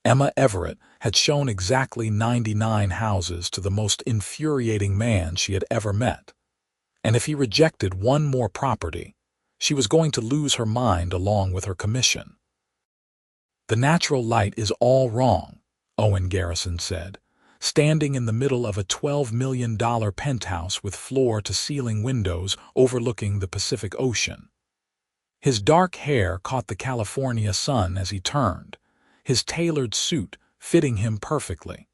Emma Everett had shown exactly 99 houses to the most infuriating man she had ever met. And if he rejected one more property, she was going to lose her mind along with her commission. "The natural light is all wrong," Owen Garrison said, standing in the middle of a $12 million penthouse with floor-to-ceiling windows overlooking the Pacific Ocean. His dark hair caught the California sun as he turned, his tailored suit fitting him perfectly.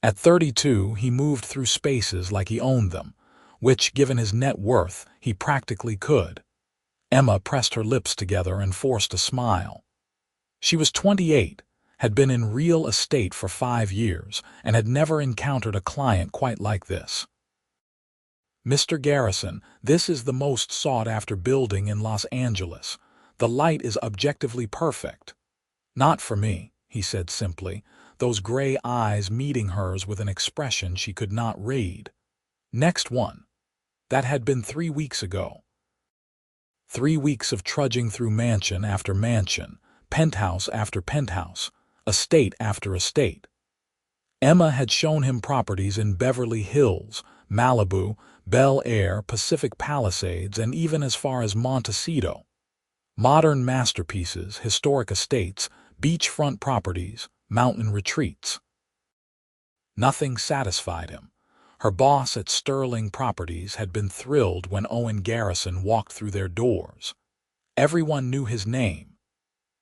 At 32, he moved through spaces like he owned them, which, given his net worth, he practically could. Emma pressed her lips together and forced a smile. She was 28, had been in real estate for 5 years, and had never encountered a client quite like this. "Mr. Garrison, this is the most sought-after building in Los Angeles. The light is objectively perfect." "Not for me," he said simply, those gray eyes meeting hers with an expression she could not read. "Next one." That had been 3 weeks ago. 3 weeks of trudging through mansion after mansion, penthouse after penthouse, estate after estate. Emma had shown him properties in Beverly Hills, Malibu, Bel Air, Pacific Palisades, and even as far as Montecito. Modern masterpieces, historic estates, beachfront properties, mountain retreats. Nothing satisfied him. Her boss at Sterling Properties had been thrilled when Owen Garrison walked through their doors. Everyone knew his name.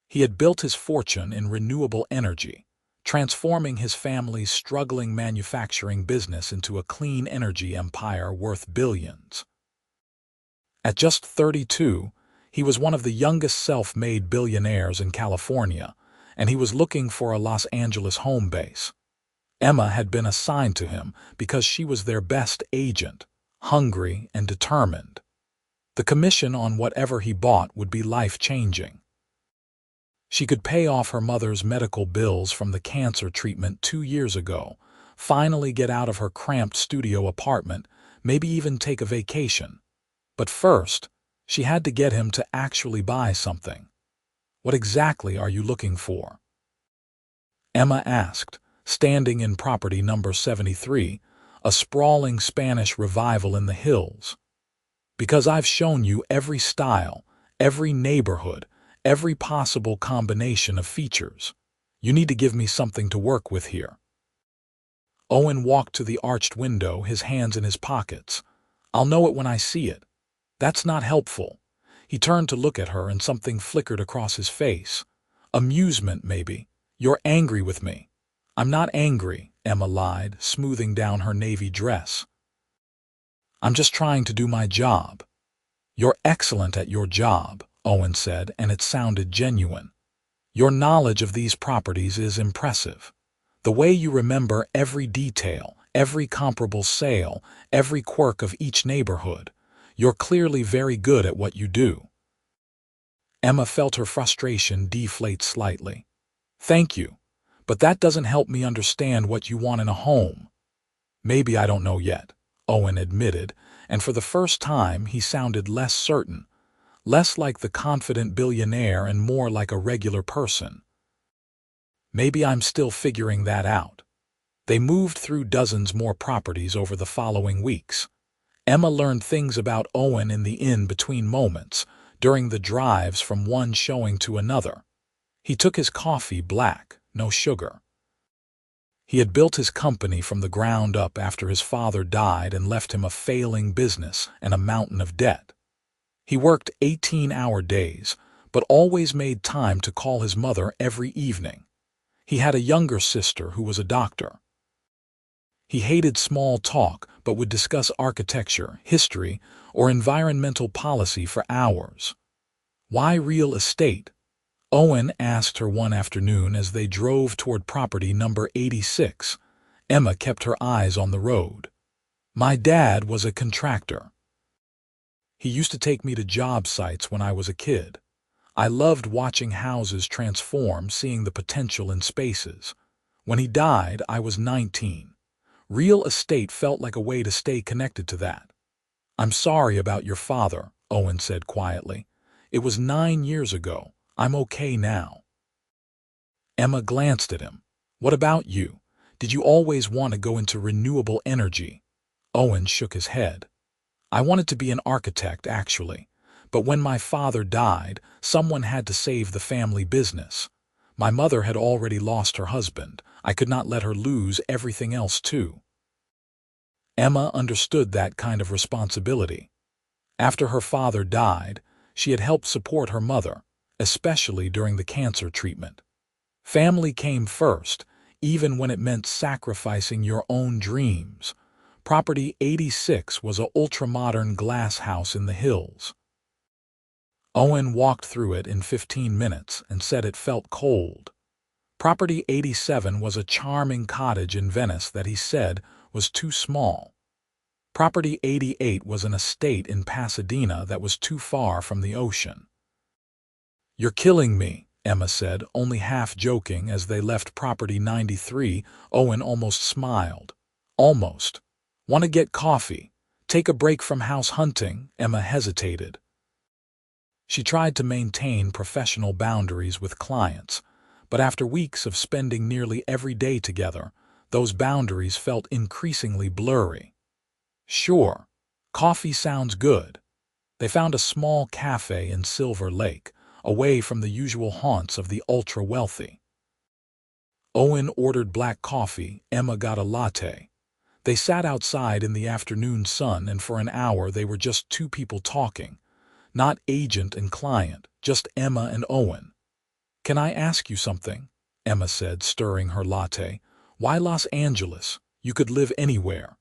He had built his fortune in renewable energy, transforming his family's struggling manufacturing business into a clean energy empire worth billions. At just 32, he was one of the youngest self-made billionaires in California, and he was looking for a Los Angeles home base. Emma had been assigned to him because she was their best agent, hungry and determined. The commission on whatever he bought would be life-changing. She could pay off her mother's medical bills from the cancer treatment 2 years ago, finally get out of her cramped studio apartment, maybe even take a vacation. But first, she had to get him to actually buy something. "What exactly are you looking for?" Emma asked, standing in property number 73, a sprawling Spanish revival in the hills. "Because I've shown you every style, every neighborhood, every possible combination of features. You need to give me something to work with here." Owen walked to the arched window, his hands in his pockets. "I'll know it when I see it." "That's not helpful." He turned to look at her and something flickered across his face. "Amusement, maybe. You're angry with me." "I'm not angry," Emma lied, smoothing down her navy dress. "I'm just trying to do my job." "You're excellent at your job," Owen said, and it sounded genuine. "Your knowledge of these properties is impressive. The way you remember every detail, every comparable sale, every quirk of each neighborhood. You're clearly very good at what you do." Emma felt her frustration deflate slightly. "Thank you. But that doesn't help me understand what you want in a home." "Maybe I don't know yet," Owen admitted, and for the first time he sounded less certain, less like the confident billionaire and more like a regular person. "Maybe I'm still figuring that out." They moved through dozens more properties over the following weeks. Emma learned things about Owen in the in-between moments, during the drives from one showing to another. He took his coffee black, no sugar. He had built his company from the ground up after his father died and left him a failing business and a mountain of debt. He worked 18-hour days, but always made time to call his mother every evening. He had a younger sister who was a doctor. He hated small talk, but would discuss architecture, history, or environmental policy for hours. "Why real estate?" Owen asked her one afternoon as they drove toward property number 86. Emma kept her eyes on the road. "My dad was a contractor. He used to take me to job sites when I was a kid. I loved watching houses transform, seeing the potential in spaces. When he died, I was 19. Real estate felt like a way to stay connected to that." "I'm sorry about your father," Owen said quietly. "It was 9 years ago. I'm okay now." Emma glanced at him. What about you? Did you always want to go into renewable energy? Owen shook his head. I wanted to be an architect, actually. But when my father died, someone had to save the family business. My mother had already lost her husband. I could not let her lose everything else, too. Emma understood that kind of responsibility. After her father died, she had helped support her mother, especially during the cancer treatment. Family came first, even when it meant sacrificing your own dreams. Property 86 was an ultra-modern glass house in the hills. Owen walked through it in 15 minutes and said it felt cold. Property 87 was a charming cottage in Venice that he said was too small. Property 88 was an estate in Pasadena that was too far from the ocean. You're killing me, Emma said, only half joking as they left Property 93. Owen almost smiled. Almost. Want to get coffee? Take a break from house hunting? Emma hesitated. She tried to maintain professional boundaries with clients, but after weeks of spending nearly every day together, those boundaries felt increasingly blurry. Sure, coffee sounds good. They found a small cafe in Silver Lake, away from the usual haunts of the ultra-wealthy. Owen ordered black coffee, Emma got a latte. They sat outside in the afternoon sun, and for an hour they were just two people talking. Not agent and client, just Emma and Owen. Can I ask you something? Emma said, stirring her latte. Why Los Angeles? You could live anywhere.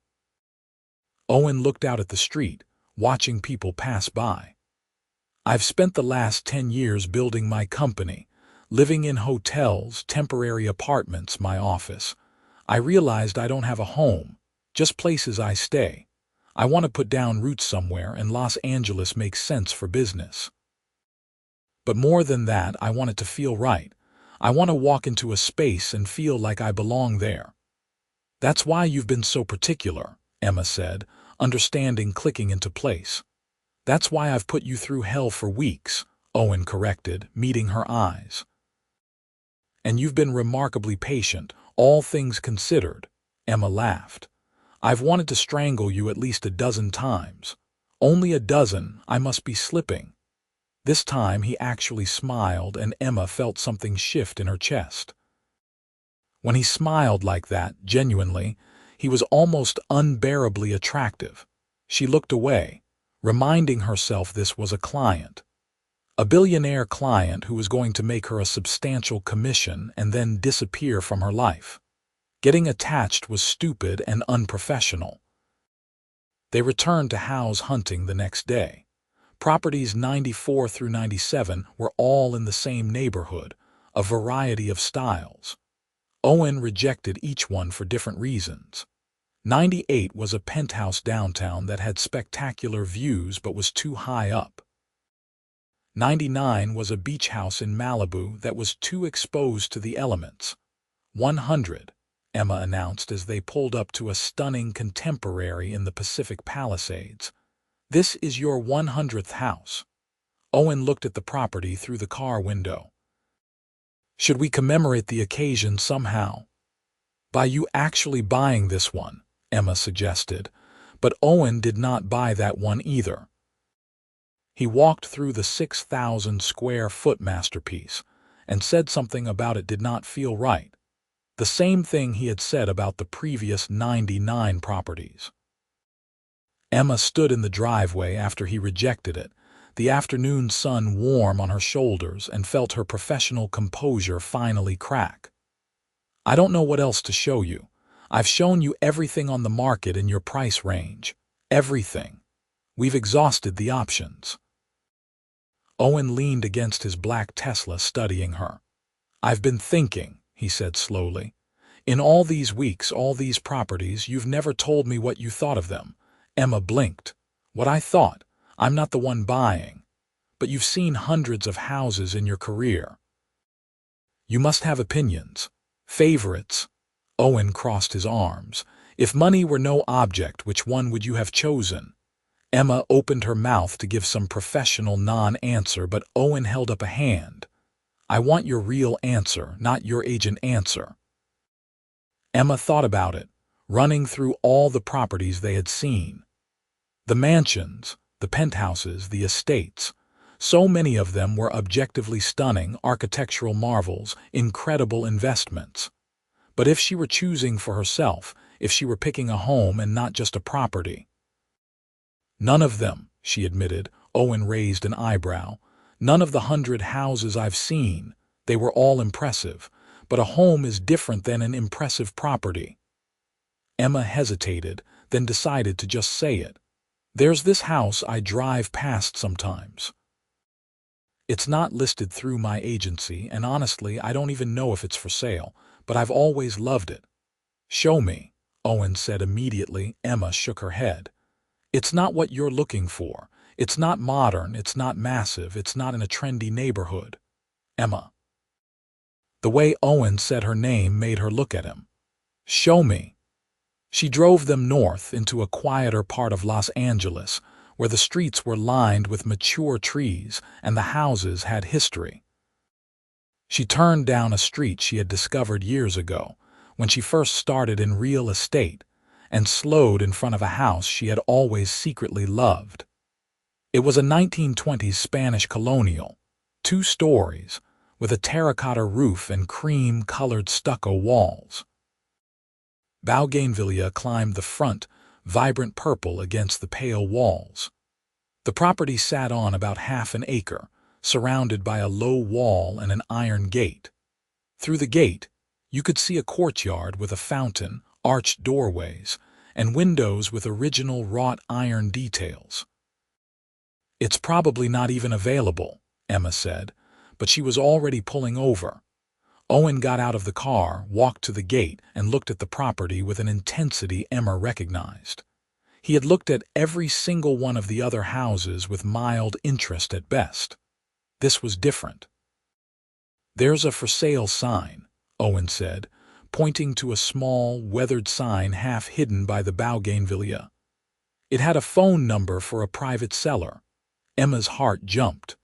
Owen looked out at the street, watching people pass by. I've spent the last 10 years building my company, living in hotels, temporary apartments, my office. I realized I don't have a home, just places I stay. I want to put down roots somewhere, and Los Angeles makes sense for business. But more than that, I want it to feel right. I want to walk into a space and feel like I belong there. That's why you've been so particular, Emma said, understanding clicking into place. That's why I've put you through hell for weeks, Owen corrected, meeting her eyes. And you've been remarkably patient, all things considered, Emma laughed. I've wanted to strangle you at least a dozen times. Only a dozen, I must be slipping. This time he actually smiled, and Emma felt something shift in her chest. When he smiled like that, genuinely, he was almost unbearably attractive. She looked away, reminding herself this was a client. A billionaire client who was going to make her a substantial commission and then disappear from her life. Getting attached was stupid and unprofessional. They returned to house hunting the next day. Properties 94 through 97 were all in the same neighborhood, a variety of styles. Owen rejected each one for different reasons. 98 was a penthouse downtown that had spectacular views but was too high up. 99 was a beach house in Malibu that was too exposed to the elements. 100, Emma announced as they pulled up to a stunning contemporary in the Pacific Palisades. This is your 100th house. Owen looked at the property through the car window. Should we commemorate the occasion somehow? By you actually buying this one, Emma suggested, but Owen did not buy that one either. He walked through the 6,000-square-foot masterpiece and said something about it did not feel right. The same thing he had said about the previous 99 properties. Emma stood in the driveway after he rejected it, the afternoon sun warm on her shoulders, and felt her professional composure finally crack. I don't know what else to show you. I've shown you everything on the market in your price range. Everything. We've exhausted the options. Owen leaned against his black Tesla, studying her. I've been thinking, he said slowly. In all these weeks, all these properties, you've never told me what you thought of them. Emma blinked. What I thought? I'm not the one buying. But you've seen hundreds of houses in your career. You must have opinions. Favorites. Owen crossed his arms. If money were no object, which one would you have chosen? Emma opened her mouth to give some professional non-answer, but Owen held up a hand. I want your real answer, not your agent answer. Emma thought about it, running through all the properties they had seen. The mansions, the penthouses, the estates. So many of them were objectively stunning architectural marvels, incredible investments. But if she were choosing for herself, if she were picking a home and not just a property? None of them, she admitted. Owen raised an eyebrow. None of the 100 houses I've seen. They were all impressive, but a home is different than an impressive property. Emma hesitated, then decided to just say it. There's this house I drive past sometimes. It's not listed through my agency, and honestly, I don't even know if it's for sale, but I've always loved it. Show me, Owen said immediately. Emma shook her head. It's not what you're looking for. It's not modern, it's not massive, it's not in a trendy neighborhood. Emma. The way Owen said her name made her look at him. Show me. She drove them north into a quieter part of Los Angeles, where the streets were lined with mature trees and the houses had history. She turned down a street she had discovered years ago, when she first started in real estate, and slowed in front of a house she had always secretly loved. It was a 1920s Spanish colonial, 2 stories, with a terracotta roof and cream-colored stucco walls. Bougainvillea climbed the front, vibrant purple against the pale walls. The property sat on about half an acre, surrounded by a low wall and an iron gate. Through the gate, you could see a courtyard with a fountain, arched doorways, and windows with original wrought iron details. It's probably not even available, Emma said, but she was already pulling over. Owen got out of the car, walked to the gate, and looked at the property with an intensity Emma recognized. He had looked at every single one of the other houses with mild interest at best. This was different. There's a for sale sign, Owen said, pointing to a small, weathered sign half hidden by the Bougainvillea. It had a phone number for a private seller. Emma's heart jumped.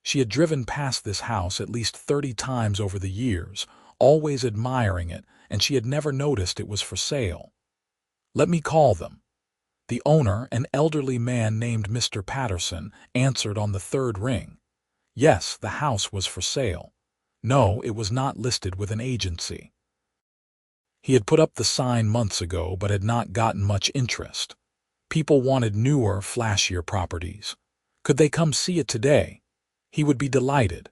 She had driven past this house at least 30 times over the years, always admiring it, and she had never noticed it was for sale. Let me call them. The owner, an elderly man named Mr. Patterson, answered on the 3rd ring. Yes, the house was for sale. No, it was not listed with an agency. He had put up the sign months ago but had not gotten much interest. People wanted newer, flashier properties. Could they come see it today? He would be delighted.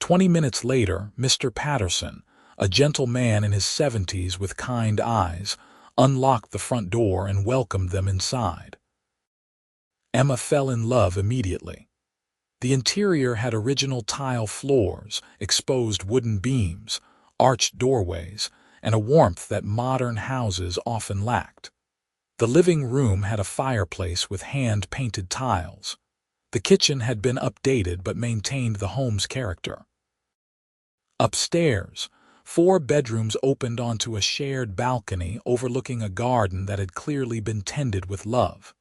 20 minutes later, Mr. Patterson, a gentle man in his 70s with kind eyes, unlocked the front door and welcomed them inside. Emma fell in love immediately. The interior had original tile floors, exposed wooden beams, arched doorways, and a warmth that modern houses often lacked. The living room had a fireplace with hand-painted tiles. The kitchen had been updated but maintained the home's character. Upstairs, 4 bedrooms opened onto a shared balcony overlooking a garden that had clearly been tended with love.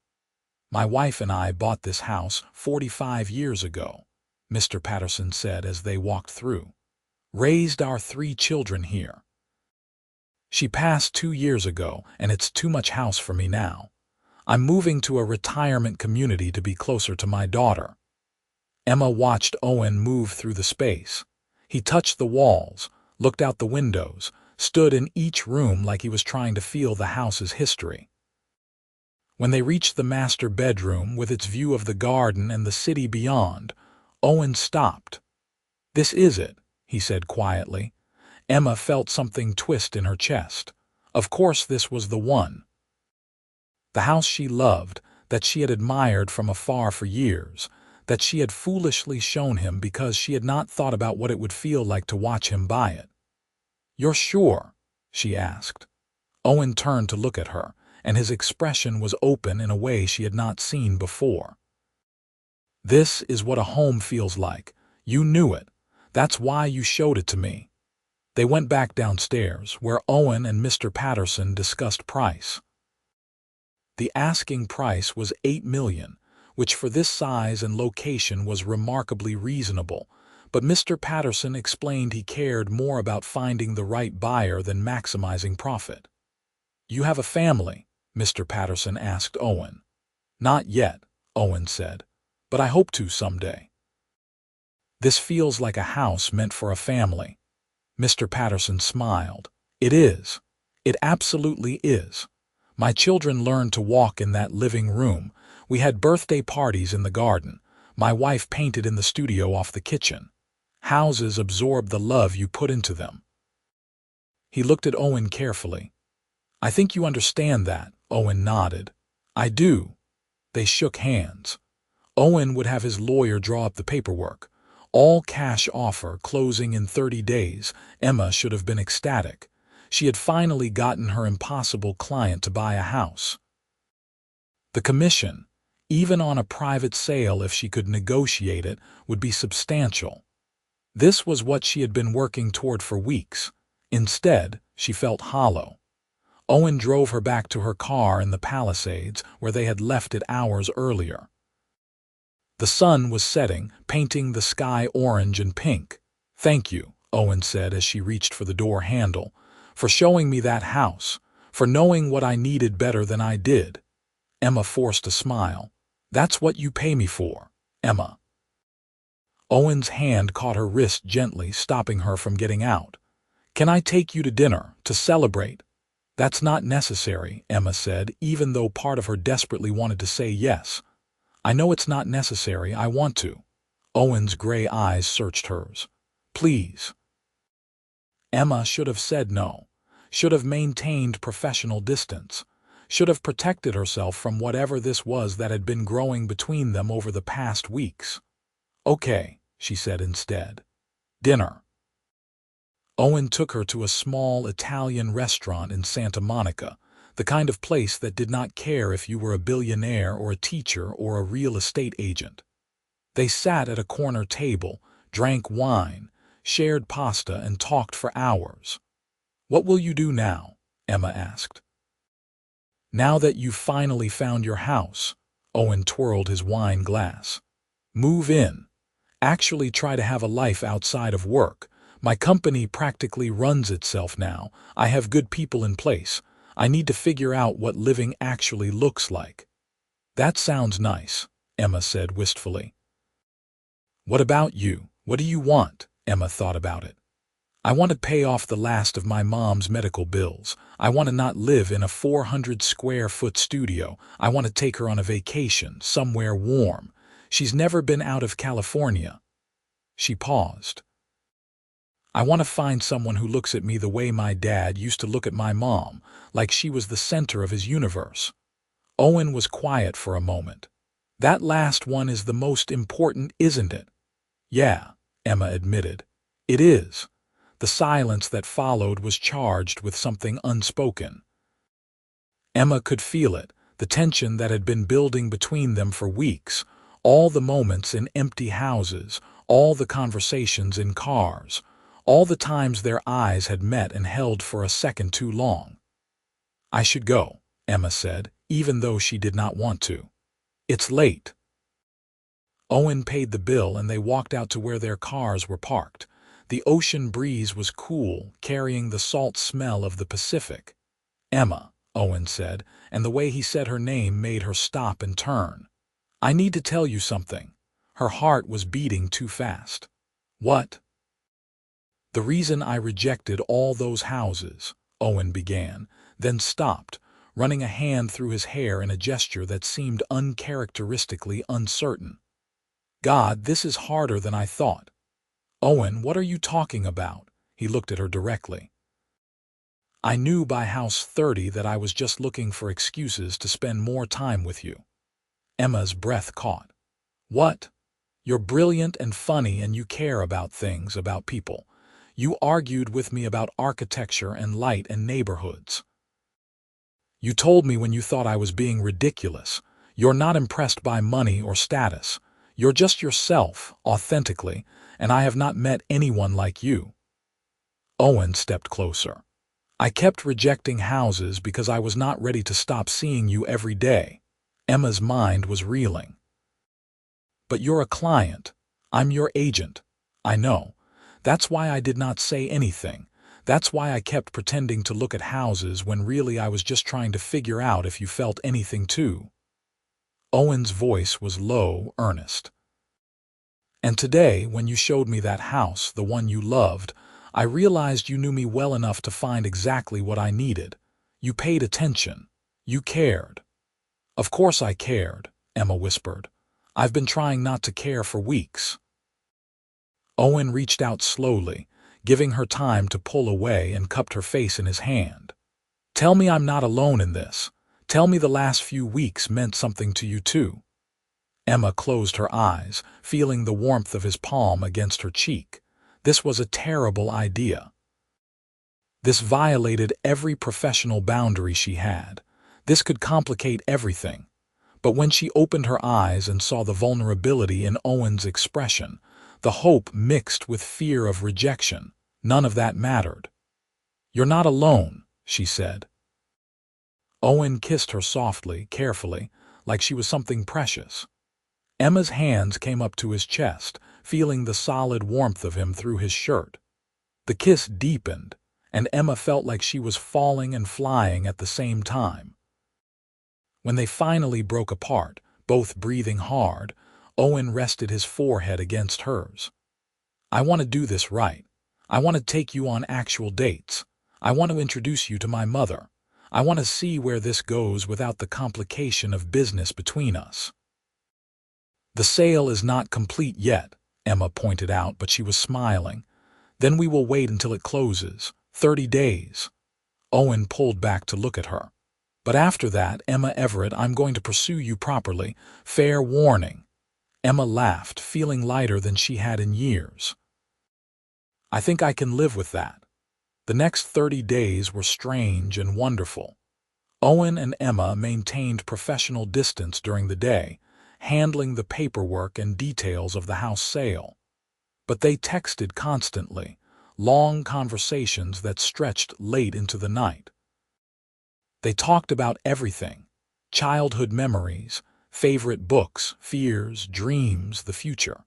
My wife and I bought this house 45 years ago, Mr. Patterson said as they walked through. Raised our 3 children here. She passed 2 years ago, and it's too much house for me now. I'm moving to a retirement community to be closer to my daughter. Emma watched Owen move through the space. He touched the walls, looked out the windows, stood in each room like he was trying to feel the house's history. When they reached the master bedroom with its view of the garden and the city beyond, Owen stopped. This is it, he said quietly. Emma felt something twist in her chest. Of course this was the one. The house she loved, that she had admired from afar for years, that she had foolishly shown him because she had not thought about what it would feel like to watch him buy it. You're sure? She asked. Owen turned to look at her, and his expression was open in a way she had not seen before. This is what a home feels like. You knew it. That's why you showed it to me. They went back downstairs, where Owen and Mr. Patterson discussed price. The asking price was $8 million, which for this size and location was remarkably reasonable, but Mr. Patterson explained he cared more about finding the right buyer than maximizing profit. "You have a family?" Mr. Patterson asked Owen. "Not yet," Owen said, "but I hope to someday." "This feels like a house meant for a family." Mr. Patterson smiled. "It is. It absolutely is. My children learned to walk in that living room. We had birthday parties in the garden. My wife painted in the studio off the kitchen. Houses absorb the love you put into them." He looked at Owen carefully. "I think you understand that." Owen nodded. "I do." They shook hands. Owen would have his lawyer draw up the paperwork. All cash offer, closing in 30 days. Emma should have been ecstatic. She had finally gotten her impossible client to buy a house. The commission, even on a private sale if she could negotiate it, would be substantial. This was what she had been working toward for weeks. Instead, she felt hollow. Owen drove her back to her car in the Palisades where they had left it hours earlier. The sun was setting, painting the sky orange and pink. "Thank you," Owen said as she reached for the door handle, "for showing me that house, for knowing what I needed better than I did." Emma forced a smile. "That's what you pay me for, Emma." Owen's hand caught her wrist gently, stopping her from getting out. "Can I take you to dinner, to celebrate?" "That's not necessary," Emma said, even though part of her desperately wanted to say yes. "I know it's not necessary. I want to." Owen's gray eyes searched hers. "Please." Emma should have said no, should have maintained professional distance, should have protected herself from whatever this was that had been growing between them over the past weeks. "Okay," she said instead. "Dinner." Owen took her to a small Italian restaurant in Santa Monica, the kind of place that did not care if you were a billionaire or a teacher or a real estate agent. They sat at a corner table, drank wine, shared pasta, and talked for hours. "What will you do now?" Emma asked. "Now that you've finally found your house," Owen twirled his wine glass. "Move in. Actually try to have a life outside of work. My company practically runs itself now. I have good people in place. I need to figure out what living actually looks like." "That sounds nice," Emma said wistfully. "What about you? What do you want?" Emma thought about it. "I want to pay off the last of my mom's medical bills. I want to not live in a 400-square-foot studio. I want to take her on a vacation, somewhere warm. She's never been out of California." She paused. "I want to find someone who looks at me the way my dad used to look at my mom, like she was the center of his universe." Owen was quiet for a moment. "That last one is the most important, isn't it?" "Yeah," Emma admitted. "It is." The silence that followed was charged with something unspoken. Emma could feel it, the tension that had been building between them for weeks, all the moments in empty houses, all the conversations in cars, all the times their eyes had met and held for a second too long. "I should go," Emma said, even though she did not want to. "It's late." Owen paid the bill and they walked out to where their cars were parked. The ocean breeze was cool, carrying the salt smell of the Pacific. "Emma," Owen said, and the way he said her name made her stop and turn. "I need to tell you something." Her heart was beating too fast. "What?" "The reason I rejected all those houses," Owen began, then stopped, running a hand through his hair in a gesture that seemed uncharacteristically uncertain. "God, this is harder than I thought." "Owen, what are you talking about?" He looked at her directly. "I knew by house 30 that I was just looking for excuses to spend more time with you." Emma's breath caught. "What? You're brilliant and funny and you care about things, about people. You argued with me about architecture and light and neighborhoods. You told me when you thought I was being ridiculous. You're not impressed by money or status. You're just yourself, authentically, and I have not met anyone like you." Owen stepped closer. "I kept rejecting houses because I was not ready to stop seeing you every day." Emma's mind was reeling. "But you're a client. I'm your agent. I know. That's why I did not say anything. That's why I kept pretending to look at houses when really I was just trying to figure out if you felt anything too. Owen's voice was low, earnest. And today, when you showed me that house, the one you loved, I realized you knew me well enough to find exactly what I needed. You paid attention. You cared. Of course I cared, Emma whispered. I've been trying not to care for weeks. Owen reached out slowly, giving her time to pull away, and cupped her face in his hand. Tell me I'm not alone in this. Tell me the last few weeks meant something to you too. Emma closed her eyes, feeling the warmth of his palm against her cheek. This was a terrible idea. This violated every professional boundary she had. This could complicate everything. But when she opened her eyes and saw the vulnerability in Owen's expression, the hope mixed with fear of rejection, none of that mattered. You're not alone, she said. Owen kissed her softly, carefully, like she was something precious. Emma's hands came up to his chest, feeling the solid warmth of him through his shirt. The kiss deepened, and Emma felt like she was falling and flying at the same time. When they finally broke apart, both breathing hard, Owen rested his forehead against hers. I want to do this right. I want to take you on actual dates. I want to introduce you to my mother. I want to see where this goes without the complication of business between us. The sale is not complete yet, Emma pointed out, but she was smiling. Then we will wait until it closes. 30 days. Owen pulled back to look at her. But after that, Emma Everett, I'm going to pursue you properly. Fair warning. Emma laughed, feeling lighter than she had in years. I think I can live with that. The next 30 days were strange and wonderful. Owen and Emma maintained professional distance during the day, handling the paperwork and details of the house sale. But they texted constantly, long conversations that stretched late into the night. They talked about everything: childhood memories, favorite books, fears, dreams, the future.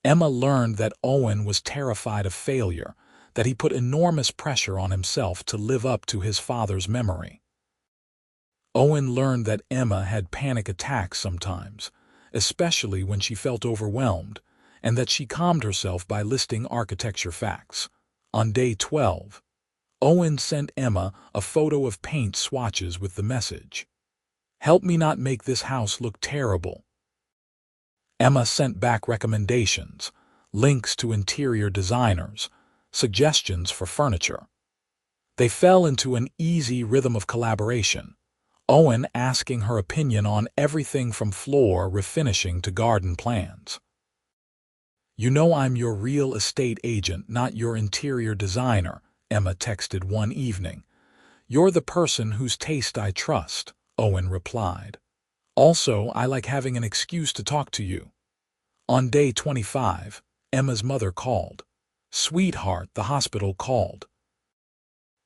Emma learned that Owen was terrified of failure, that he put enormous pressure on himself to live up to his father's memory. Owen learned that Emma had panic attacks sometimes, especially when she felt overwhelmed, and that she calmed herself by listing architecture facts. On day 12, Owen sent Emma a photo of paint swatches with the message, "Help me not make this house look terrible." Emma sent back recommendations, links to interior designers, suggestions for furniture. They fell into an easy rhythm of collaboration, Owen asking her opinion on everything from floor refinishing to garden plans. You know I'm your real estate agent, not your interior designer, Emma texted one evening. You're the person whose taste I trust, Owen replied. Also, I like having an excuse to talk to you. On day 25, Emma's mother called. Sweetheart, the hospital called.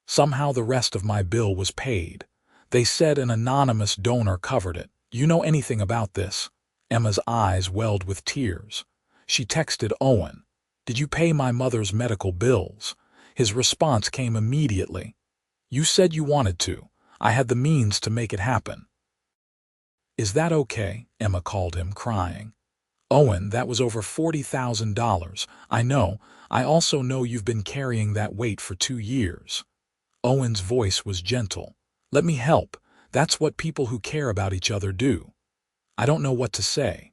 Somehow the rest of my bill was paid. They said an anonymous donor covered it. You know anything about this? Emma's eyes welled with tears. She texted Owen, "Did you pay my mother's medical bills?" His response came immediately. "You said you wanted to. I had the means to make it happen." "Is that okay?" Emma called him, crying. "Owen, that was over $40,000. I know. I also know you've been carrying that weight for 2 years." Owen's voice was gentle. "Let me help. That's what people who care about each other do." "I don't know what to say."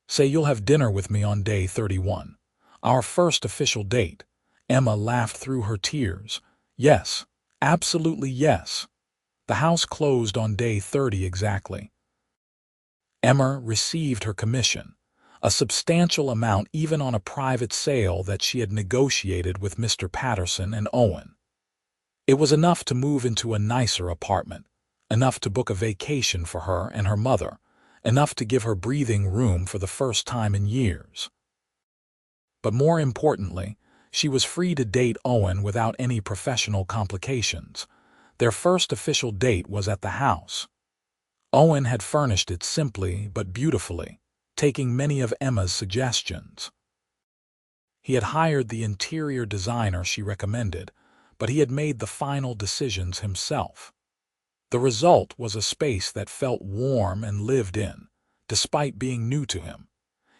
"Say you'll have dinner with me on day 31. Our first official date." Emma laughed through her tears. "Yes, absolutely yes." The house closed on day 30 exactly. Emma received her commission, a substantial amount even on a private sale that she had negotiated with Mr. Patterson and Owen. It was enough to move into a nicer apartment, enough to book a vacation for her and her mother, enough to give her breathing room for the first time in years. But more importantly, she was free to date Owen without any professional complications. Their first official date was at the house. Owen had furnished it simply but beautifully, taking many of Emma's suggestions. He had hired the interior designer she recommended, but he had made the final decisions himself. The result was a space that felt warm and lived in, despite being new to him.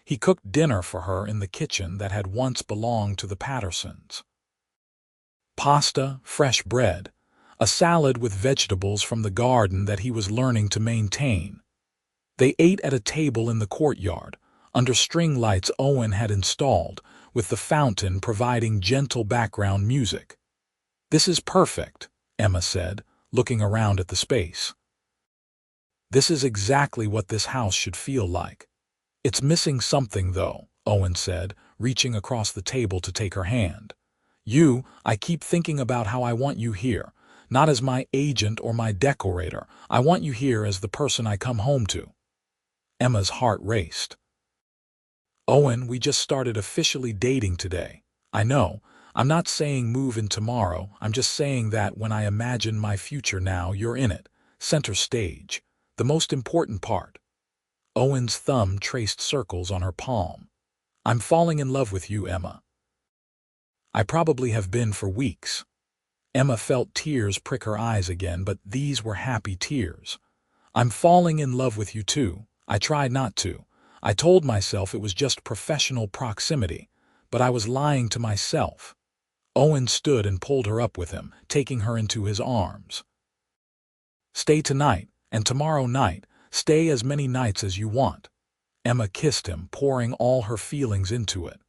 He cooked dinner for her in the kitchen that had once belonged to the Pattersons. Pasta, fresh bread, a salad with vegetables from the garden that he was learning to maintain. They ate at a table in the courtyard, under string lights Owen had installed, with the fountain providing gentle background music. "This is perfect," Emma said, looking around at the space. "This is exactly what this house should feel like." "It's missing something, though," Owen said, reaching across the table to take her hand. I keep thinking about how I want you here, not as my agent or my decorator. I want you here as the person I come home to." Emma's heart raced. "Owen, we just started officially dating today. I know. I'm not saying move in tomorrow. I'm just saying that when I imagine my future now, you're in it. Center stage. The most important part." Owen's thumb traced circles on her palm. "I'm falling in love with you, Emma." "I probably have been for weeks." Emma felt tears prick her eyes again, but these were happy tears. "I'm falling in love with you too. I tried not to. I told myself it was just professional proximity, but I was lying to myself." Owen stood and pulled her up with him, taking her into his arms. "Stay tonight, and tomorrow night. Stay as many nights as you want." Emma kissed him, pouring all her feelings into it.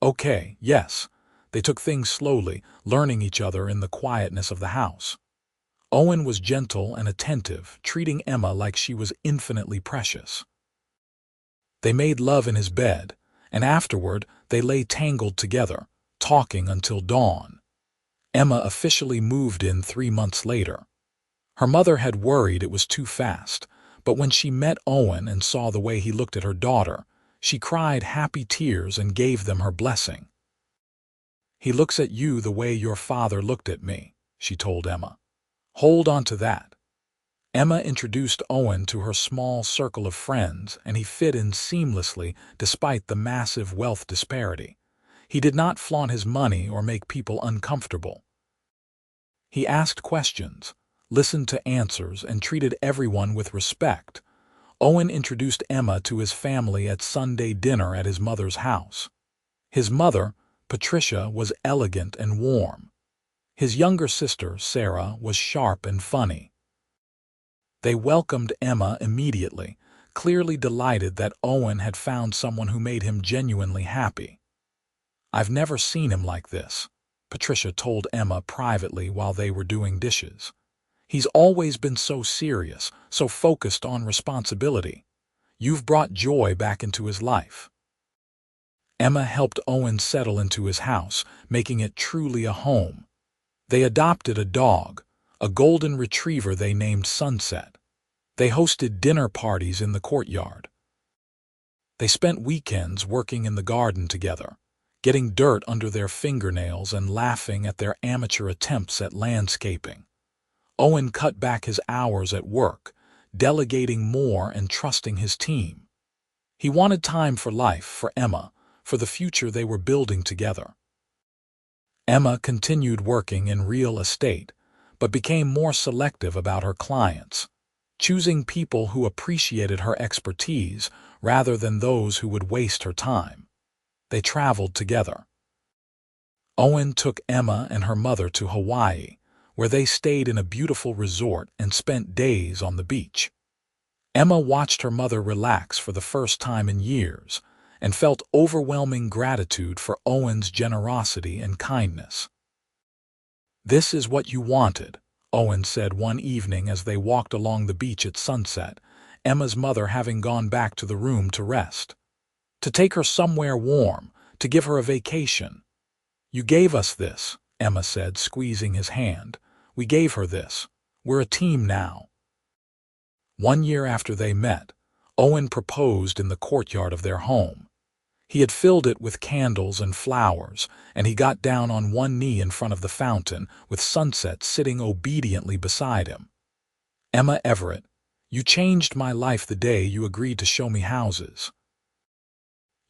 "Okay, yes." They took things slowly, learning each other in the quietness of the house. Owen was gentle and attentive, treating Emma like she was infinitely precious. They made love in his bed, and afterward they lay tangled together, talking until dawn. Emma officially moved in 3 months later. Her mother had worried it was too fast, but when she met Owen and saw the way he looked at her daughter, she cried happy tears and gave them her blessing. "He looks at you the way your father looked at me," she told Emma. "Hold on to that." Emma introduced Owen to her small circle of friends, and he fit in seamlessly despite the massive wealth disparity. He did not flaunt his money or make people uncomfortable. He asked questions, listened to answers, and treated everyone with respect. Owen introduced Emma to his family at Sunday dinner at his mother's house. His mother, Patricia, was elegant and warm. His younger sister, Sarah, was sharp and funny. They welcomed Emma immediately, clearly delighted that Owen had found someone who made him genuinely happy. "I've never seen him like this," Patricia told Emma privately while they were doing dishes. "He's always been so serious, so focused on responsibility. You've brought joy back into his life." Emma helped Owen settle into his house, making it truly a home. They adopted a dog, a golden retriever they named Sunset. They hosted dinner parties in the courtyard. They spent weekends working in the garden together, getting dirt under their fingernails and laughing at their amateur attempts at landscaping. Owen cut back his hours at work, delegating more and trusting his team. He wanted time for life, for Emma, for the future they were building together. Emma continued working in real estate, but became more selective about her clients, choosing people who appreciated her expertise rather than those who would waste her time. They traveled together. Owen took Emma and her mother to Hawaii, where they stayed in a beautiful resort and spent days on the beach. Emma watched her mother relax for the first time in years and felt overwhelming gratitude for Owen's generosity and kindness. "This is what you wanted," Owen said one evening as they walked along the beach at sunset, Emma's mother having gone back to the room to rest. "To take her somewhere warm, to give her a vacation." "You gave us this," Emma said, squeezing his hand. "We gave her this. We're a team now." 1 year after they met, Owen proposed in the courtyard of their home. He had filled it with candles and flowers, and he got down on one knee in front of the fountain, with Sunset sitting obediently beside him. "Emma Everett, you changed my life the day you agreed to show me houses.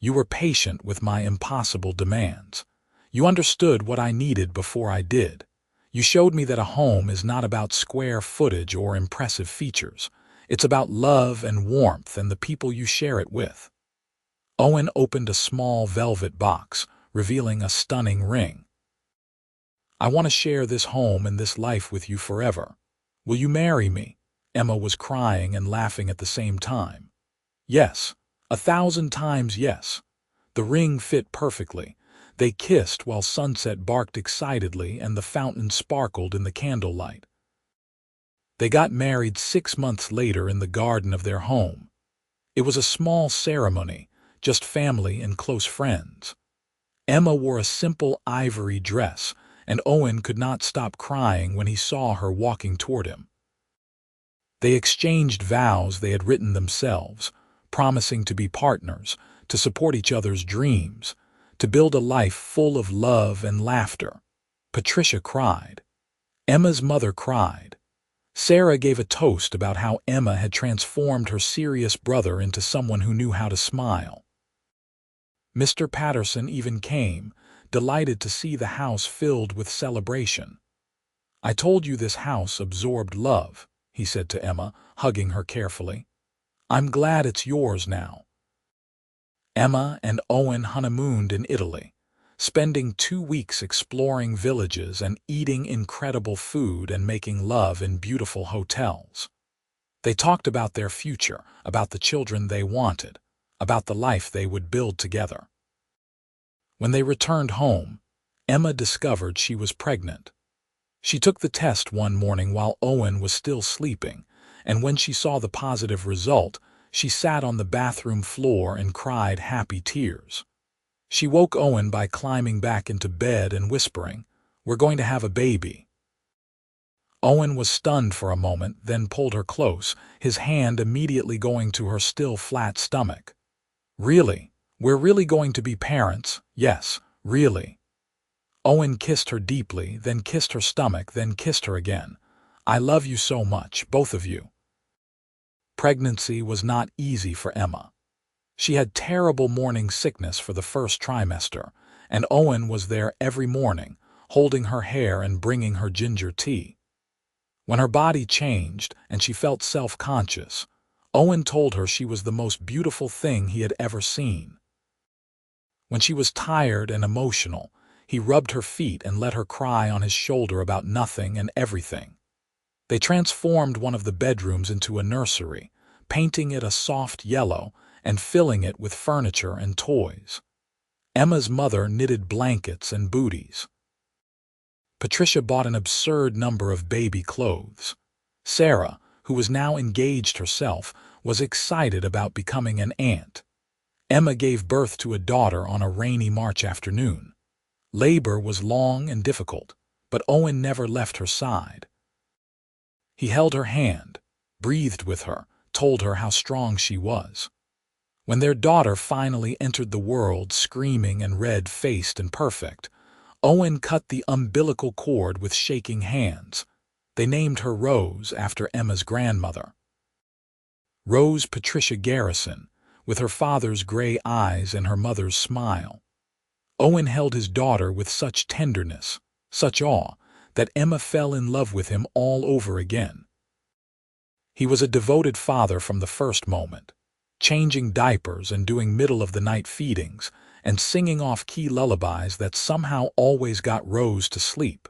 You were patient with my impossible demands. You understood what I needed before I did. You showed me that a home is not about square footage or impressive features. It's about love and warmth and the people you share it with." Owen opened a small velvet box, revealing a stunning ring. "I want to share this home and this life with you forever. Will you marry me?" Emma was crying and laughing at the same time. "Yes, 1,000 times yes." The ring fit perfectly. They kissed while sunset barked excitedly and the fountain sparkled in the candlelight. They got married 6 months later in the garden of their home. It was a small ceremony, just family and close friends. Emma wore a simple ivory dress, and Owen could not stop crying when he saw her walking toward him. They exchanged vows they had written themselves, promising to be partners, to support each other's dreams, to build a life full of love and laughter. Patricia cried. Emma's mother cried. Sarah gave a toast about how Emma had transformed her serious brother into someone who knew how to smile. Mr. Patterson even came, delighted to see the house filled with celebration. "I told you this house absorbed love," he said to Emma, hugging her carefully. "I'm glad it's yours now." Emma and Owen honeymooned in Italy, spending 2 weeks exploring villages and eating incredible food and making love in beautiful hotels. They talked about their future, about the children they wanted, about the life they would build together. When they returned home, Emma discovered she was pregnant. She took the test one morning while Owen was still sleeping, and when she saw the positive result, she sat on the bathroom floor and cried happy tears. She woke Owen by climbing back into bed and whispering, "We're going to have a baby." Owen was stunned for a moment, then pulled her close, his hand immediately going to her still flat stomach. "Really? We're really going to be parents? Yes, really." Owen kissed her deeply, then kissed her stomach, then kissed her again. "I love you so much, both of you." Pregnancy was not easy for Emma. She had terrible morning sickness for the first trimester, and Owen was there every morning, holding her hair and bringing her ginger tea. When her body changed and she felt self-conscious, Owen told her she was the most beautiful thing he had ever seen. When she was tired and emotional, he rubbed her feet and let her cry on his shoulder about nothing and everything. They transformed one of the bedrooms into a nursery, painting it a soft yellow and filling it with furniture and toys. Emma's mother knitted blankets and booties. Patricia bought an absurd number of baby clothes. Sarah, who was now engaged herself, was excited about becoming an aunt. Emma gave birth to a daughter on a rainy March afternoon. Labor was long and difficult, but Owen never left her side. He held her hand, breathed with her, told her how strong she was. When their daughter finally entered the world screaming and red-faced and perfect, Owen cut the umbilical cord with shaking hands. They named her Rose after Emma's grandmother. Rose Patricia Garrison, with her father's gray eyes and her mother's smile. Owen held his daughter with such tenderness, such awe, that Emma fell in love with him all over again. He was a devoted father from the first moment, changing diapers and doing middle-of-the-night feedings and singing off-key lullabies that somehow always got Rose to sleep.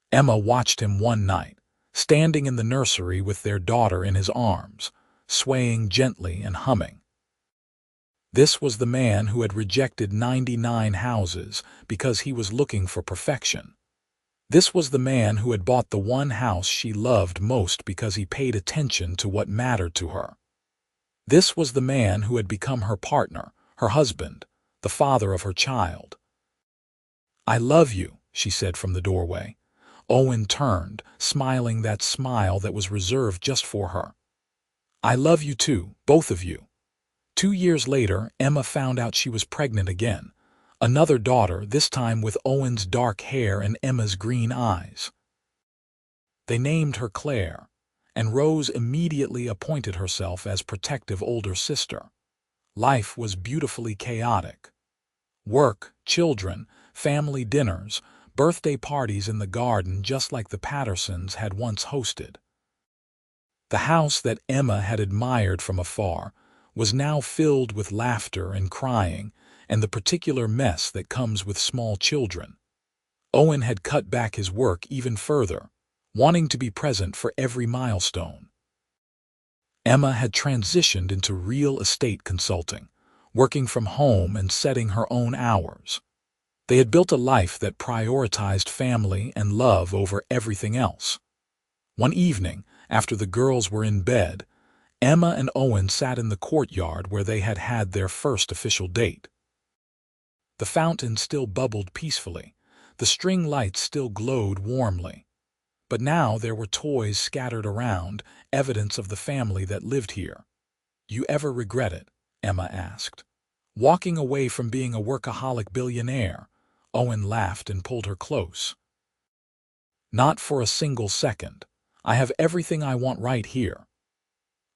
Emma watched him one night, standing in the nursery with their daughter in his arms, swaying gently and humming. This was the man who had rejected 99 houses because he was looking for perfection. This was the man who had bought the one house she loved most because he paid attention to what mattered to her. This was the man who had become her partner, her husband, the father of her child. "I love you," she said from the doorway. Owen turned, smiling that smile that was reserved just for her. "I love you too, both of you." 2 years later, Emma found out she was pregnant again. Another daughter, this time with Owen's dark hair and Emma's green eyes. They named her Claire, and Rose immediately appointed herself as protective older sister. Life was beautifully chaotic. Work, children, family dinners, birthday parties in the garden just like the Pattersons had once hosted. The house that Emma had admired from afar was now filled with laughter and crying and the particular mess that comes with small children. Owen had cut back his work even further, wanting to be present for every milestone. Emma had transitioned into real estate consulting, working from home and setting her own hours. They had built a life that prioritized family and love over everything else. One evening, after the girls were in bed, Emma and Owen sat in the courtyard where they had had their first official date. The fountain still bubbled peacefully, the string lights still glowed warmly. But now there were toys scattered around, evidence of the family that lived here. "You ever regret it?" Emma asked. "Walking away from being a workaholic billionaire?" Owen laughed and pulled her close. "Not for a single second. I have everything I want right here.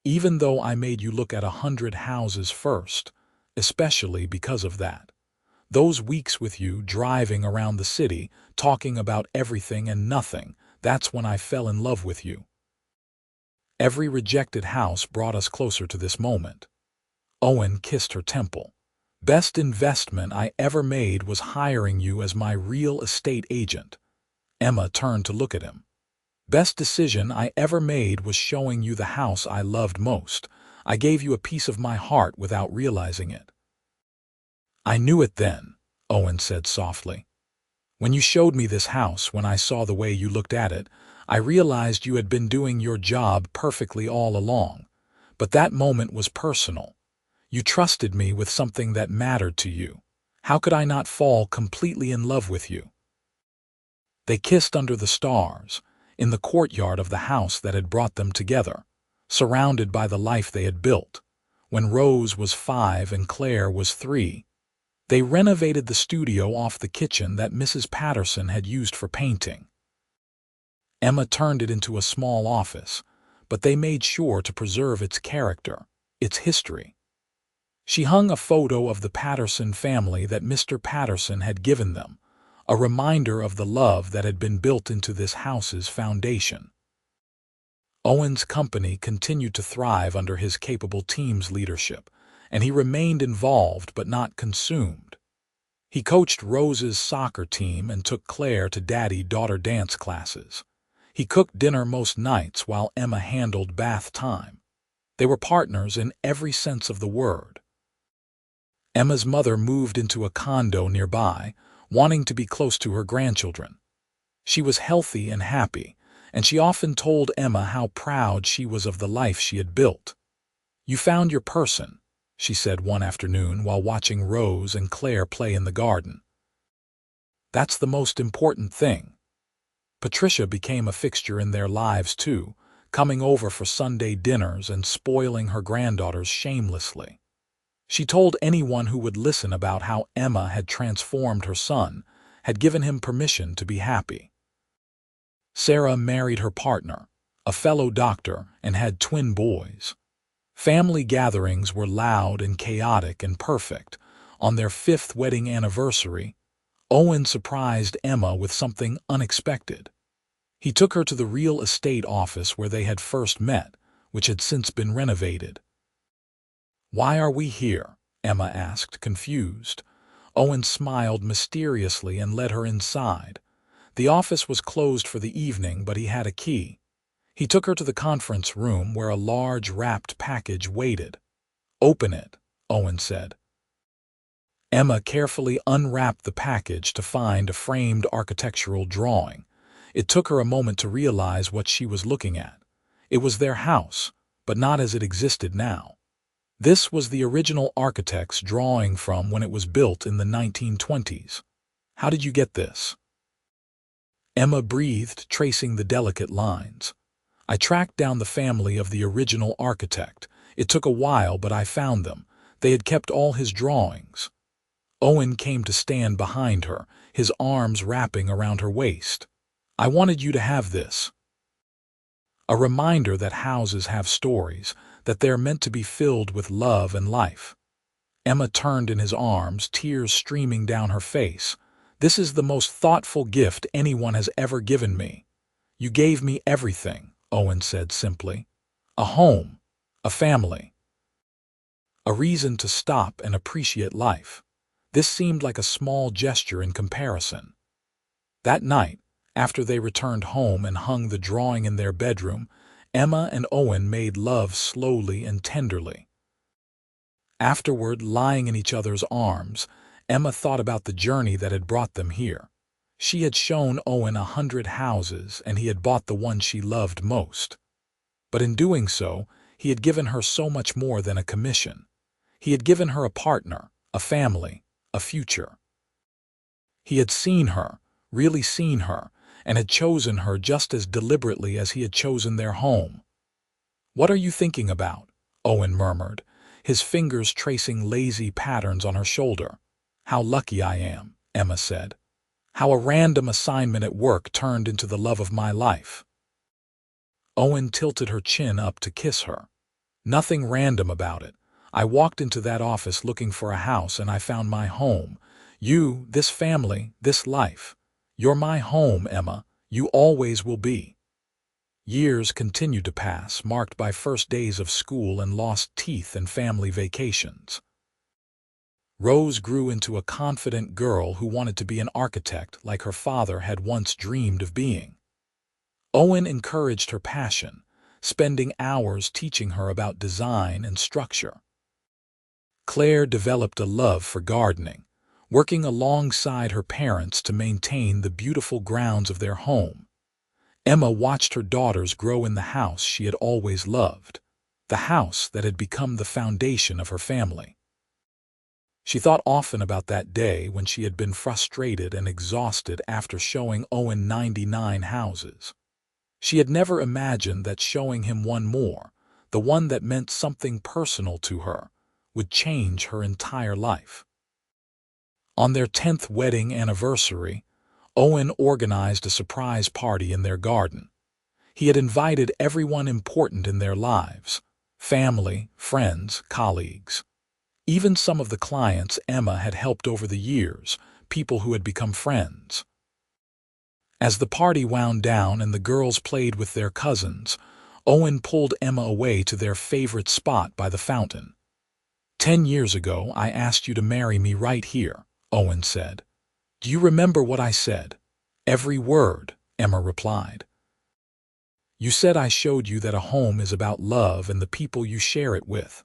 Even though I made you look at 100 houses first, especially because of that. Those weeks with you driving around the city, talking about everything and nothing, that's when I fell in love with you. Every rejected house brought us closer to this moment." Owen kissed her temple. "Best investment I ever made was hiring you as my real estate agent." Emma turned to look at him. "Best decision I ever made was showing you the house I loved most. I gave you a piece of my heart without realizing it." "I knew it then," Owen said softly. "When you showed me this house, when I saw the way you looked at it, I realized you had been doing your job perfectly all along. But that moment was personal. You trusted me with something that mattered to you. How could I not fall completely in love with you?" They kissed under the stars, in the courtyard of the house that had brought them together, surrounded by the life they had built. When Rose was 5 and Claire was 3, they renovated the studio off the kitchen that Mrs. Patterson had used for painting. Emma turned it into a small office, but they made sure to preserve its character, its history. She hung a photo of the Patterson family that Mr. Patterson had given them, a reminder of the love that had been built into this house's foundation. Owen's company continued to thrive under his capable team's leadership, and he remained involved but not consumed. He coached Rose's soccer team and took Claire to daddy-daughter dance classes. He cooked dinner most nights while Emma handled bath time. They were partners in every sense of the word. Emma's mother moved into a condo nearby, wanting to be close to her grandchildren. She was healthy and happy, and she often told Emma how proud she was of the life she had built. "You found your person," she said one afternoon while watching Rose and Claire play in the garden. "That's the most important thing." Patricia became a fixture in their lives too, coming over for Sunday dinners and spoiling her granddaughters shamelessly. She told anyone who would listen about how Emma had transformed her son, had given him permission to be happy. Sarah married her partner, a fellow doctor, and had twin boys. Family gatherings were loud and chaotic and perfect. On their 5th wedding anniversary, Owen surprised Emma with something unexpected. He took her to the real estate office where they had first met, which had since been renovated. "Why are we here?" Emma asked, confused. Owen smiled mysteriously and led her inside. The office was closed for the evening, but he had a key. He took her to the conference room where a large wrapped package waited. "Open it," Owen said. Emma carefully unwrapped the package to find a framed architectural drawing. It took her a moment to realize what she was looking at. It was their house, but not as it existed now. This was the original architect's drawing from when it was built in the 1920s. "How did you get this?" Emma breathed, tracing the delicate lines. "I tracked down the family of the original architect. It took a while, but I found them. They had kept all his drawings." Owen came to stand behind her, his arms wrapping around her waist. "I wanted you to have this. A reminder that houses have stories, that they're meant to be filled with love and life." Emma turned in his arms, tears streaming down her face. "This is the most thoughtful gift anyone has ever given me." "You gave me everything," Owen said simply. "A home, a family, a reason to stop and appreciate life." This seemed like a small gesture in comparison. That night, after they returned home and hung the drawing in their bedroom, Emma and Owen made love slowly and tenderly. Afterward, lying in each other's arms, Emma thought about the journey that had brought them here. She had shown Owen 100 houses, and he had bought the one she loved most. But in doing so, he had given her so much more than a commission. He had given her a partner, a family, a future. He had seen her, really seen her, and had chosen her just as deliberately as he had chosen their home. "What are you thinking about?" Owen murmured, his fingers tracing lazy patterns on her shoulder. "How lucky I am," Emma said. "How a random assignment at work turned into the love of my life." Owen tilted her chin up to kiss her. "Nothing random about it. I walked into that office looking for a house and I found my home. You, this family, this life. You're my home, Emma. You always will be." Years continued to pass, marked by first days of school and lost teeth and family vacations. Rose grew into a confident girl who wanted to be an architect like her father had once dreamed of being. Owen encouraged her passion, spending hours teaching her about design and structure. Claire developed a love for gardening, working alongside her parents to maintain the beautiful grounds of their home. Emma watched her daughters grow in the house she had always loved, the house that had become the foundation of her family. She thought often about that day when she had been frustrated and exhausted after showing Owen 99 houses. She had never imagined that showing him one more, the one that meant something personal to her, would change her entire life. On their 10th wedding anniversary, Owen organized a surprise party in their garden. He had invited everyone important in their lives: family, friends, colleagues. Even some of the clients Emma had helped over the years, people who had become friends. As the party wound down and the girls played with their cousins, Owen pulled Emma away to their favorite spot by the fountain. "10 years ago, I asked you to marry me right here," Owen said. "Do you remember what I said?" "Every word," Emma replied. "You said I showed you that a home is about love and the people you share it with."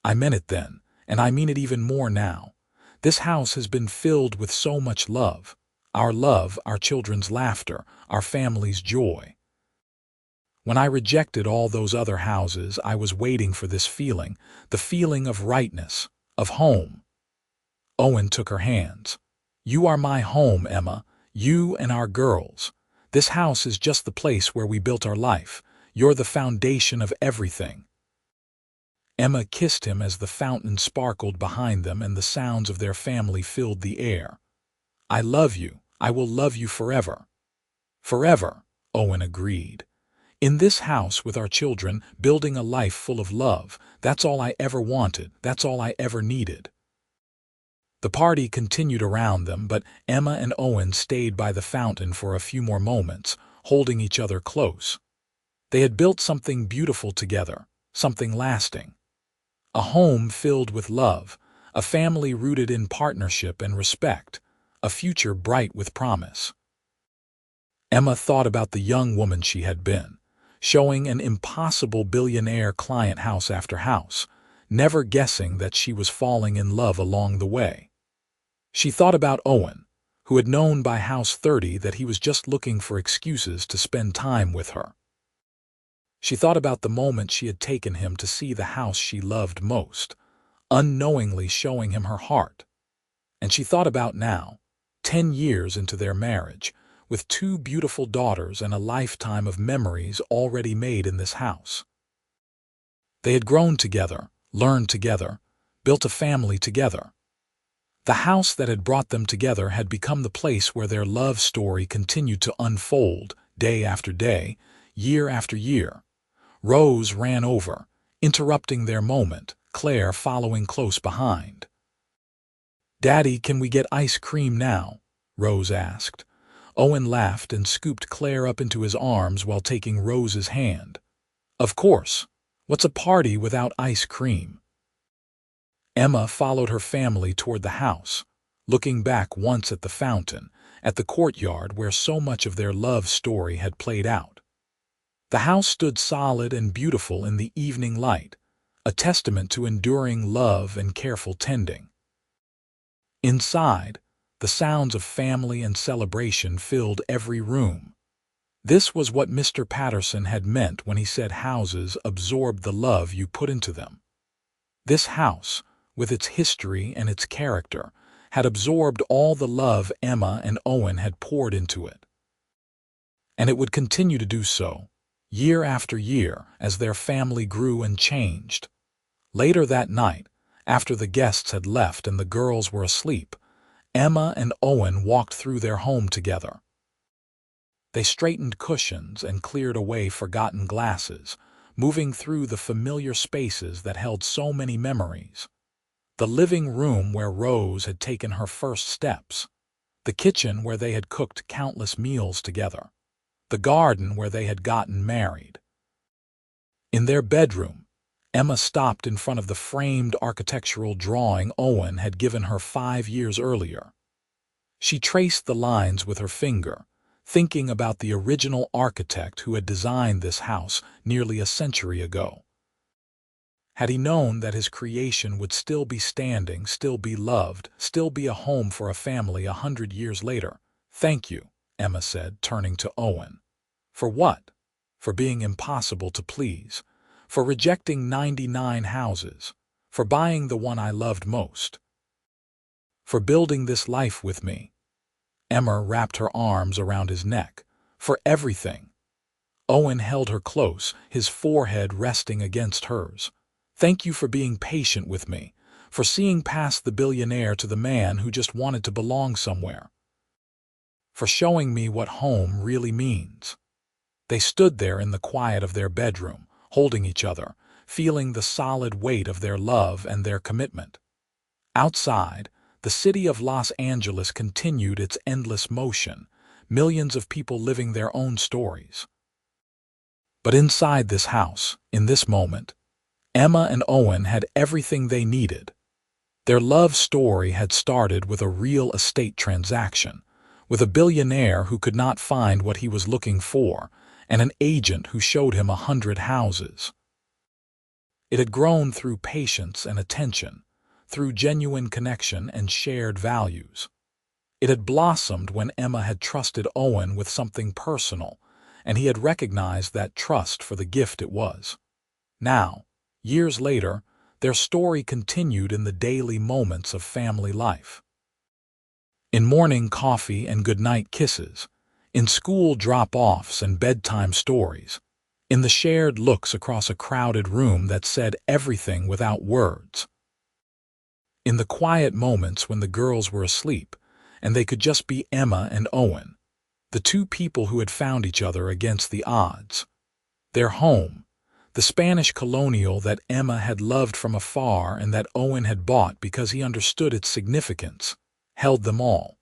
"I meant it then, and I mean it even more now. This house has been filled with so much love. Love, our children's laughter, our family's joy. When I rejected all those other houses, I was waiting for this feeling, the feeling of rightness, of home." Owen took her hands. "You are my home, Emma, you and our girls. This house is just the place where we built our life. You're the foundation of everything." Emma kissed him as the fountain sparkled behind them and the sounds of their family filled the air. "I love you. I will love you forever." "Forever," Owen agreed. "In this house with our children, building a life full of love, that's all I ever wanted, that's all I ever needed." The party continued around them, but Emma and Owen stayed by the fountain for a few more moments, holding each other close. They had built something beautiful together, something lasting. A home filled with love, a family rooted in partnership and respect, a future bright with promise. Emma thought about the young woman she had been, showing an impossible billionaire client house after house, never guessing that she was falling in love along the way. She thought about Owen, who had known by house 30 that he was just looking for excuses to spend time with her. She thought about the moment she had taken him to see the house she loved most, unknowingly showing him her heart. And she thought about now, 10 years into their marriage, with 2 beautiful daughters and a lifetime of memories already made in this house. They had grown together, learned together, built a family together. The house that had brought them together had become the place where their love story continued to unfold, day after day, year after year. Rose ran over, interrupting their moment, Claire following close behind. "Daddy, can we get ice cream now?" Rose asked. Owen laughed and scooped Claire up into his arms while taking Rose's hand. "Of course. What's a party without ice cream?" Emma followed her family toward the house, looking back once at the fountain, at the courtyard where so much of their love story had played out. The house stood solid and beautiful in the evening light, a testament to enduring love and careful tending. Inside, the sounds of family and celebration filled every room. This was what Mr. Patterson had meant when he said houses absorb the love you put into them. This house, with its history and its character, had absorbed all the love Emma and Owen had poured into it. And it would continue to do so, year after year, as their family grew and changed. Later that night, after the guests had left and the girls were asleep, Emma and Owen walked through their home together. They straightened cushions and cleared away forgotten glasses, moving through the familiar spaces that held so many memories. The living room where Rose had taken her first steps, the kitchen where they had cooked countless meals together, the garden where they had gotten married. In their bedroom, Emma stopped in front of the framed architectural drawing Owen had given her 5 years earlier. She traced the lines with her finger, thinking about the original architect who had designed this house nearly a century ago. Had he known that his creation would still be standing, still be loved, still be a home for a family 100 years later? "Thank you," Emma said, turning to Owen. "For what?" "For being impossible to please. For rejecting 99 houses. For buying the one I loved most. For building this life with me." Emma wrapped her arms around his neck. "For everything." Owen held her close, his forehead resting against hers. "Thank you for being patient with me, for seeing past the billionaire to the man who just wanted to belong somewhere. For showing me what home really means." They stood there in the quiet of their bedroom, holding each other, feeling the solid weight of their love and their commitment. Outside, the city of Los Angeles continued its endless motion, millions of people living their own stories. But inside this house, in this moment, Emma and Owen had everything they needed. Their love story had started with a real estate transaction, with a billionaire who could not find what he was looking for, and an agent who showed him 100 houses. It had grown through patience and attention, through genuine connection and shared values. It had blossomed when Emma had trusted Owen with something personal, and he had recognized that trust for the gift it was. Now, years later, their story continued in the daily moments of family life. In morning coffee and goodnight kisses, in school drop-offs and bedtime stories, in the shared looks across a crowded room that said everything without words. In the quiet moments when the girls were asleep, and they could just be Emma and Owen, the two people who had found each other against the odds. Their home, the Spanish colonial that Emma had loved from afar and that Owen had bought because he understood its significance, held them all.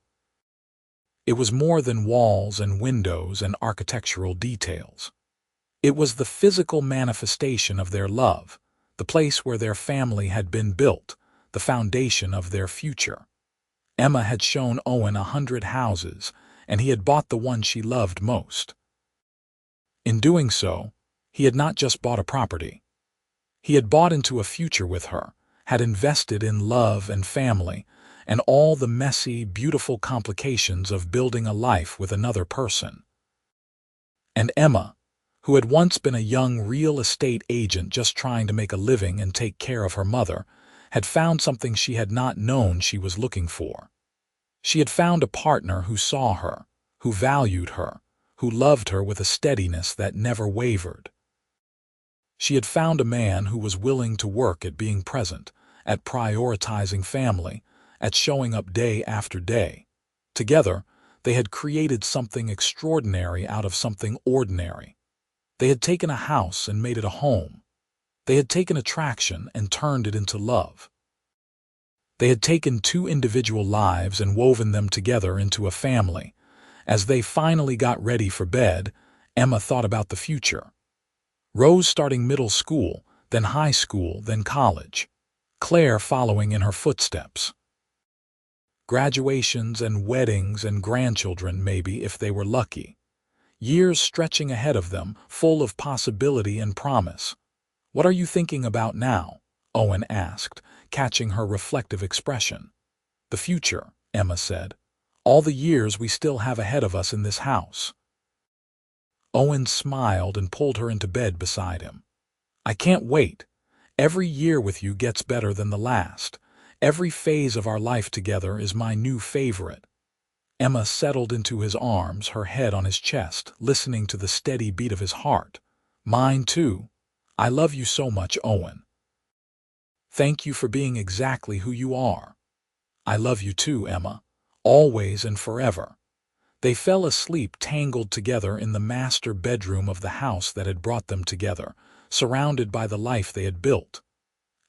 It was more than walls and windows and architectural details. It was the physical manifestation of their love, the place where their family had been built, the foundation of their future. Emma had shown Owen 100 houses, and he had bought the one she loved most. In doing so, he had not just bought a property. He had bought into a future with her, had invested in love and family, and all the messy, beautiful complications of building a life with another person. And Emma, who had once been a young real estate agent just trying to make a living and take care of her mother, had found something she had not known she was looking for. She had found a partner who saw her, who valued her, who loved her with a steadiness that never wavered. She had found a man who was willing to work at being present, at prioritizing family, at showing up day after day. Together, they had created something extraordinary out of something ordinary. They had taken a house and made it a home. They had taken attraction and turned it into love. They had taken two individual lives and woven them together into a family. As they finally got ready for bed, Emma thought about the future. Rose starting middle school, then high school, then college. Claire following in her footsteps. Graduations and weddings and grandchildren, maybe, if they were lucky. Years stretching ahead of them, full of possibility and promise. "What are you thinking about now?" Owen asked, catching her reflective expression. "The future," Emma said. "All the years we still have ahead of us in this house." Owen smiled and pulled her into bed beside him. "I can't wait. Every year with you gets better than the last. Every phase of our life together is my new favorite." Emma settled into his arms, her head on his chest, listening to the steady beat of his heart. "Mine too. I love you so much, Owen. Thank you for being exactly who you are." "I love you too, Emma. Always and forever." They fell asleep tangled together in the master bedroom of the house that had brought them together, surrounded by the life they had built.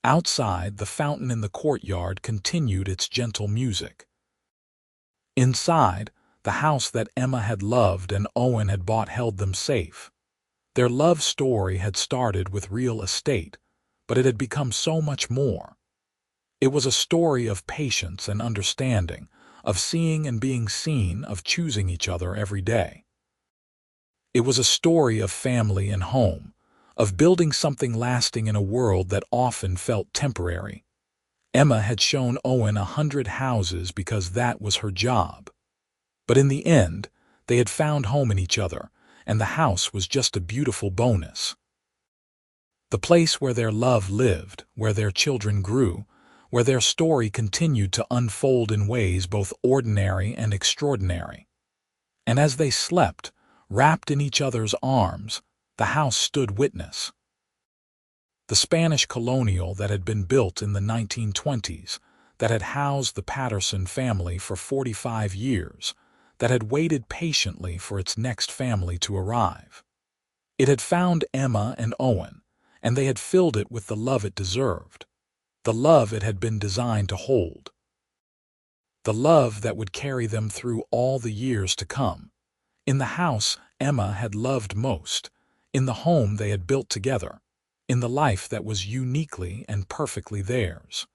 Outside, the fountain in the courtyard continued its gentle music. Inside, the house that Emma had loved and Owen had bought held them safe. Their love story had started with real estate, but it had become so much more. It was a story of patience and understanding, of seeing and being seen, of choosing each other every day. It was a story of family and home, of building something lasting in a world that often felt temporary. Emma had shown Owen 100 houses because that was her job. But in the end, they had found home in each other, and the house was just a beautiful bonus. The place where their love lived, where their children grew, where their story continued to unfold in ways both ordinary and extraordinary. And as they slept, wrapped in each other's arms, the house stood witness. The Spanish colonial that had been built in the 1920s, that had housed the Patterson family for 45 years, that had waited patiently for its next family to arrive. It had found Emma and Owen, and they had filled it with the love it deserved, the love it had been designed to hold, the love that would carry them through all the years to come. In the house Emma had loved most, in the home they had built together, in the life that was uniquely and perfectly theirs.